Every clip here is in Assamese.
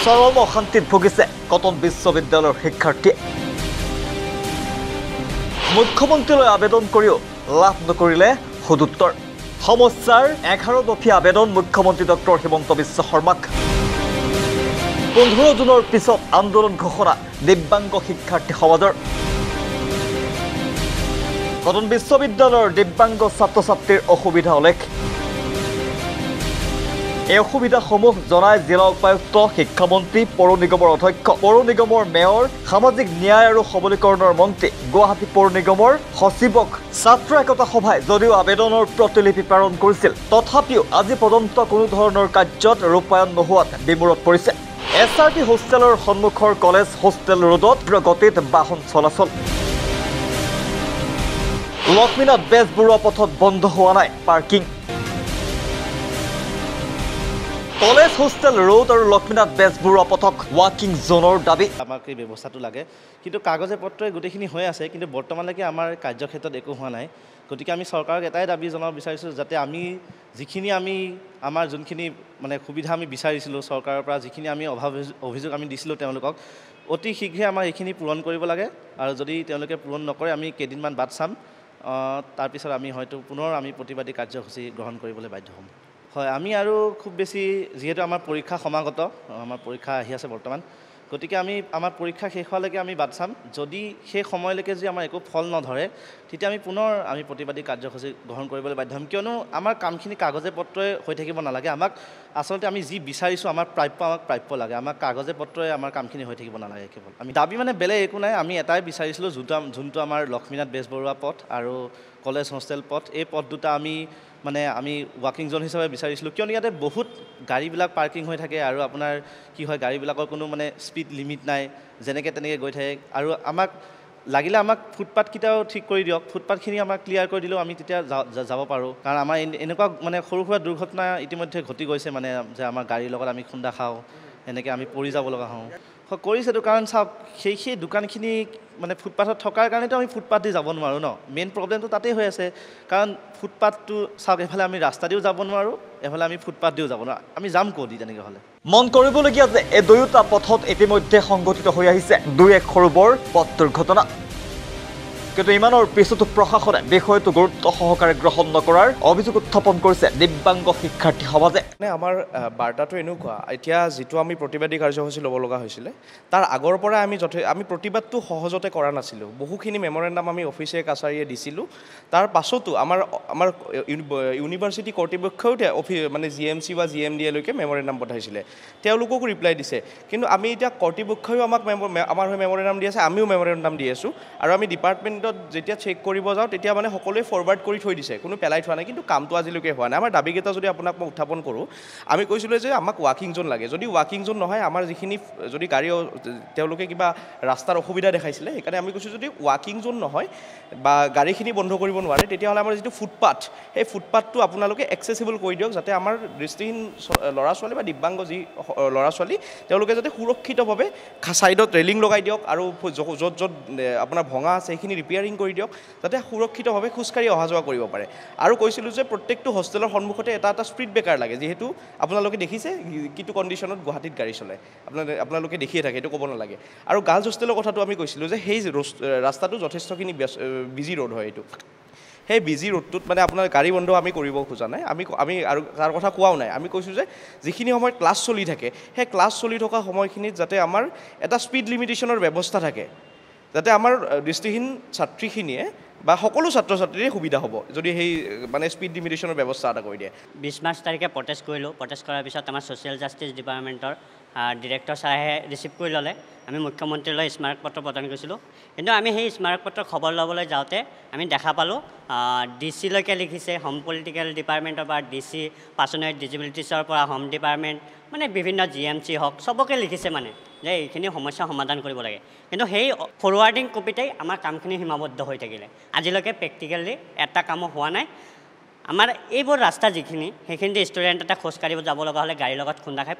চৰম অশান্তিত ভুগিছে কটন বিশ্ববিদ্যালয়ৰ শিক্ষাৰ্থীয়ে মুখ্যমন্ত্ৰীলৈ আবেদন কৰিও লাভ নকৰিলে সদুত্তৰ সমস্যাৰ 11 দফীয়া আবেদন মুখ্যমন্ত্ৰী ডক্টৰ হিমন্ত বিশ্ব শৰ্মাক 15 জুনৰ পিছত আন্দোলন ঘোষণা দিব্যাংগ শিক্ষাৰ্থী সমাজৰ কটন বিশ্ববিদ্যালয়ৰ দিব্যাংগ ছাত্ৰ ছাত্ৰীৰ অসুবিধা উল্লেখ এই অসুবিধাসমূহ জনাই জিলা উপায়ুক্ত শিক্ষামন্ত্ৰী পৌৰ নিগমৰ অধ্যক্ষ পৌৰ নিগমৰ মেয়ৰ সামাজিক ন্যায় আৰু সবলীকৰণৰ মন্ত্ৰী গুৱাহাটী পৌৰ নিগমৰ সচিবক ছাত্ৰ একতা সভাই যদিও আবেদনৰ প্ৰতিলিপি প্ৰেৰণ কৰিছিল তথাপিও আজি পৰ্যন্ত কোনো ধৰণৰ কাৰ্যত ৰূপায়ণ নোহোৱাত বিমূৰত পৰিছে SRT হোষ্টেলৰ সন্মুখৰ কলেজ হোষ্টেল ৰোডত গতিত বাহন চলাচল লক্ষ্মীনাথ বেজবৰুৱা পথত বন্ধ হোৱা নাই পাৰ্কিং কলেজ হোষ্টেল ৰোড আৰু লক্ষ্মীনাথ বেজবৰুৱা পথক ৱাকিং জোনৰ দাবী আমাক এই ব্যৱস্থাটো লাগে কিন্তু কাগজে পত্ৰই গোটেইখিনি হৈ আছে কিন্তু বৰ্তমানলৈকে আমাৰ কাৰ্যক্ষেত্ৰত একো হোৱা নাই গতিকে আমি চৰকাৰক এটাই দাবী জনাব বিচাৰিছোঁ যাতে আমি যিখিনি আমাৰ যোনখিনি মানে সুবিধা আমি বিচাৰিছিলোঁ চৰকাৰৰ পৰা যিখিনি আমি অভিযোগ আমি দিছিলোঁ তেওঁলোকক অতি শীঘ্ৰে আমাৰ এইখিনি পূৰণ কৰিব লাগে আৰু যদি তেওঁলোকে পূৰণ নকৰে আমি কেইদিনমান বাদ চাম তাৰপিছত আমি হয়তো পুনৰ আমি প্ৰতিবাদী কাৰ্যসূচী গ্ৰহণ কৰিবলৈ বাধ্য হ'ম হয় আমি আৰু খুব বেছি যিহেতু আমাৰ পৰীক্ষা সমাগত আমাৰ পৰীক্ষা আহি আছে বৰ্তমান গতিকে আমি আমাৰ পৰীক্ষা শেষ হোৱালৈকে আমি বাদ চাম যদি সেই সময়লৈকে যদি আমাৰ একো ফল নধৰে তেতিয়া আমি পুনৰ আমি প্ৰতিবাদী কাৰ্যসূচী গ্ৰহণ কৰিবলৈ বাধ্য হ'ম কিয়নো আমাৰ কামখিনি কাগজে পত্ৰই হৈ থাকিব নালাগে আমাক আচলতে আমি যি বিচাৰিছোঁ আমাৰ প্ৰাপ্য লাগে আমাক কাগজে পত্ৰই আমাৰ কামখিনি হৈ থাকিব নালাগে কেৱল আমি দাবী মানে বেলেগ একো নাই আমি এটাই বিচাৰিছিলোঁ যোনটো আমাৰ লক্ষ্মীনাথ বেজবৰুৱা পথ আৰু কলেজ হোষ্টেল পথ এই পথ দুটা আমি ৱাকিং জোন হিচাপে বিচাৰিছিলোঁ কিয়নো ইয়াতে বহুত গাড়ীবিলাক পাৰ্কিং হৈ থাকে আৰু আপোনাৰ কি হয় গাড়ীবিলাকৰ কোনো মানে স্পীড লিমিট নাই যেনেকৈ তেনেকৈ গৈ থাকে আৰু লাগিলে আমাক ফুটপাথকেইটাও ঠিক কৰি দিয়ক ফুটপাথখিনি আমাক ক্লিয়াৰ কৰি দিলেও আমি তেতিয়া যাব পাৰোঁ কাৰণ আমাৰ এনেকুৱা মানে সৰু সুৰা দুৰ্ঘটনা ইতিমধ্যে ঘটি গৈছে মানে যে আমাৰ গাড়ীৰ লগত আমি খুন্দা খাওঁ এনেকৈ আমি পৰি যাব লগা হওঁ কৰিছেতো কাৰণ চাওক সেই দোকানখিনি মানে ফুটপাথত থকাৰ কাৰণেতো আমি ফুটপাথ দি যাব নোৱাৰোঁ ন মেইন প্ৰব্লেমটো তাতেই হৈ আছে কাৰণ ফুটপাথটো চাওক এফালে আমি ৰাস্তা দিও যাব নোৱাৰোঁ এফালে আমি ফুটপাথ দিও যাব নোৱাৰোঁ আমি যাম ক'ত দি তেনেকৈ হ'লে মন কৰিবলগীয়া যে এই দুয়োটা পথত ইতিমধ্যে সংঘটিত হৈ আহিছে দুই এক সৰু বৰ পথ দুৰ্ঘটনা কিন্তু ইমানৰ পিছতো প্ৰশাসনে বিষয়টো গুৰুত্ব সহকাৰে গ্ৰহণ নকৰাৰ অভিযোগ উত্থাপন কৰিছে দিব্যাংগ শিক্ষাৰ্থী সমাজে আমাৰ বাৰ্তাটো এনেকুৱা এতিয়া যিটো আমি প্ৰতিবাদী কাৰ্যসূচী ল'ব লগা হৈছিলে তাৰ আগৰ পৰা আমি প্ৰতিবাদটো সহজতে কৰা নাছিলোঁ বহুখিনি মেমৰেণ্ডাম আমি অফিচে কাছাৰীয়ে দিছিলোঁ তাৰ পাছতো আমাৰ ইউনিভাৰ্চিটি কৰ্তৃপক্ষও মানে GMC বা GMDলৈকে মেমৰেণ্ডাম পঠাইছিলে তেওঁলোককো ৰিপ্লাই দিছে কিন্তু আমি এতিয়া কৰ্তৃপক্ষও আমাৰ মেমৰেণ্ডাম দি আছে আমিও মেমৰেণ্ডাম দি আছোঁ আৰু আমি ডিপাৰ্টমেণ্ট যেতিয়া চেক কৰিব যাওঁ তেতিয়া মানে সকলোৱে ফৰৱাৰ্ড কৰি থৈ দিছে কোনো পেলাই থোৱা নাই কিন্তু কামটো আজিলৈকে হোৱা নাই আমাৰ দাবীকেইটা যদি আপোনাক মই উত্থাপন কৰোঁ আমি কৈছিলোঁ যে আমাক ৱাকিং জোন লাগে যদি ৱাকিং জোন নহয় আমাৰ যিখিনি যদি গাড়ী তেওঁলোকে কিবা ৰাস্তাৰ অসুবিধা দেখাইছিলে সেইকাৰণে আমি কৈছোঁ যদি ৱাকিং জোন নহয় বা গাড়ীখিনি বন্ধ কৰিব নোৱাৰে তেতিয়াহ'লে আমাৰ যিটো ফুটপাথ সেই ফুটপাথটো আপোনালোকে এক্সেচিবল কৰি দিয়ক যাতে আমাৰ দৃষ্টিহীন ল'ৰা ছোৱালী বা দিব্যাংগ যি ল'ৰা ছোৱালী তেওঁলোকে যাতে সুৰক্ষিতভাৱে ছাইডত ৰেলিং লগাই দিয়ক আৰু য'ত আপোনাৰ ভঙা আছে সেইখিনি ৰিপেয়াৰিং কৰি দিয়ক যাতে সুৰক্ষিতভাৱে খোজকাঢ়ি অহা যোৱা কৰিব পাৰে আৰু কৈছিলোঁ যে প্ৰত্যেকটো হোষ্টেলৰ সন্মুখতে এটা স্পীড ব্ৰেকাৰ লাগে যিহেতু আপোনালোকে দেখিছে কিটো কণ্ডিশ্যনত গুৱাহাটীত গাড়ী চলায় আপোনালোকে দেখিয়ে থাকে এইটো ক'ব নালাগে আৰু গাৰ্লছ হোষ্টেলৰ কথাটো আমি কৈছিলোঁ যে সেই ৰাস্তাটো যথেষ্টখিনি বিজি ৰোড হয় এইটো সেই বিজি ৰোডটোত মানে আপোনাৰ গাড়ী বন্ধ আমি কৰিব খোজা নাই আমি আৰু তাৰ কথা কোৱাও নাই আমি কৈছোঁ যে যিখিনি সময়ত ক্লাছ চলি থাকে সেই ক্লাছ চলি থকা সময়খিনিত যাতে আমাৰ এটা স্পীড লিমিটেশ্যনৰ ব্যৱস্থা থাকে যাতে আমাৰ দৃষ্টিহীন ছাত্ৰীখিনিয়ে বা সকলো ছাত্ৰ ছাত্ৰীৰে সুবিধা হ'ব যদি সেই মানে স্পীড লিমিটেশ্যনৰ ব্যৱস্থা এটা কৰি দিয়ে 20 মাৰ্চ তাৰিখে প্ৰটেষ্ট কৰিলোঁ প্ৰটেষ্ট কৰাৰ পিছত আমাৰ ছ'চিয়েল জাষ্টিছ ডিপাৰ্টমেণ্টৰ ডিৰেক্টৰ ছাৰে ৰিচিভ কৰি ল'লে আমি মুখ্যমন্ত্ৰীলৈ স্মাৰকপত্ৰ প্ৰদান কৰিছিলোঁ কিন্তু আমি সেই স্মাৰকপত্ৰ খবৰ ল'বলৈ যাওঁতে আমি দেখা পালোঁ DC-লৈকে লিখিছে হোম পলিটিকেল ডিপাৰ্টমেণ্টৰ পৰা DC পাৰ্চনেল ডিজিবিলিটিছৰ পৰা হোম ডিপাৰ্টমেণ্ট মানে বিভিন্ন GMC হওক চবকে লিখিছে মানে যে এইখিনি সমস্যা সমাধান কৰিব লাগে কিন্তু সেই ফৰৱাৰ্ডিং কপিতেই আমাৰ কামখিনি সীমাবদ্ধ হৈ থাকিলে আজিলৈকে প্ৰেক্টিকেলি এটা কামো হোৱা নাই আমাৰ এইবোৰ ৰাস্তা যিখিনি সেইখিনিতে ষ্টুডেণ্ট এটা খোজকাঢ়িব যাব লগা হ'লে গাড়ীৰ লগত খুন্দা খাই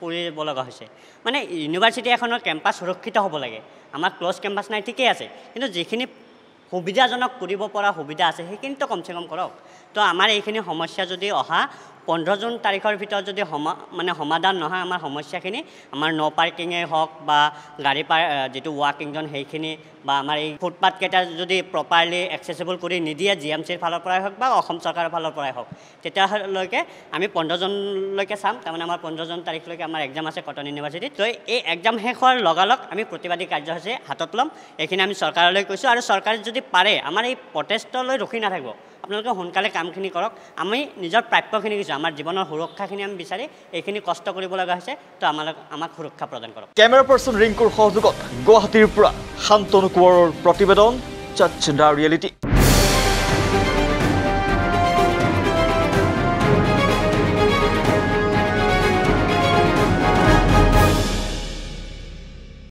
পৰিব লগা হৈছে মানে ইউনিভাৰ্চিটি এখনৰ কেম্পাছ সুৰক্ষিত হ'ব লাগে আমাৰ ক্ল'জ কেম্পাছ নাই ঠিকেই আছে কিন্তু যিখিনি সুবিধাজনক কৰিব পৰা সুবিধা আছে সেইখিনিতো কমচে কম কৰক তো আমাৰ এইখিনি সমস্যা যদি অহা 15 জুন তাৰিখৰ ভিতৰত যদি সমাধান নহয় আমাৰ সমস্যাখিনি আমাৰ ন পাৰ্কিঙে হওক বা গাড়ী যিটো ৱাকিং জন সেইখিনি বা আমাৰ এই ফুটপাথকেইটা যদি প্ৰপাৰলি এক্সেচিবল কৰি নিদিয়ে GMCৰ ফালৰ পৰাই হওক বা অসম চৰকাৰৰ ফালৰ পৰাই হওক তেতিয়ালৈকে আমি 15 জুনলৈকে চাম তাৰমানে আমাৰ 15 জুন তাৰিখলৈকে আমাৰ এক্সাম আছে কটন ইউনিভাৰ্চিটিত তো এই এক্সাম শেষ হোৱাৰ লগালগ আমি প্ৰতিবাদী কাৰ্যসূচী হাতত ল'ম এইখিনি আমি চৰকাৰলৈ কৈছোঁ আৰু চৰকাৰে যদি পাৰে আমাৰ এই প্ৰটেষ্টলৈ ৰখি নাথাকিব আপোনালোকে সোনকালে কামখিনি কৰক আমি নিজৰ প্ৰাপ্যখিনি কৈছোঁ আমাৰ জীৱনৰ সুৰক্ষাখিনি আমি বিচাৰি এইখিনি কষ্ট কৰিব লগা হৈছে তো আমাক সুৰক্ষা প্ৰদান কৰক কেমেৰা পাৰ্চন ৰিংকুৰ সহযোগত গুৱাহাটীৰ পৰা শান্তনু কোঁৱৰৰ প্ৰতিবেদন চাচন্দা ৰিয়েলিটি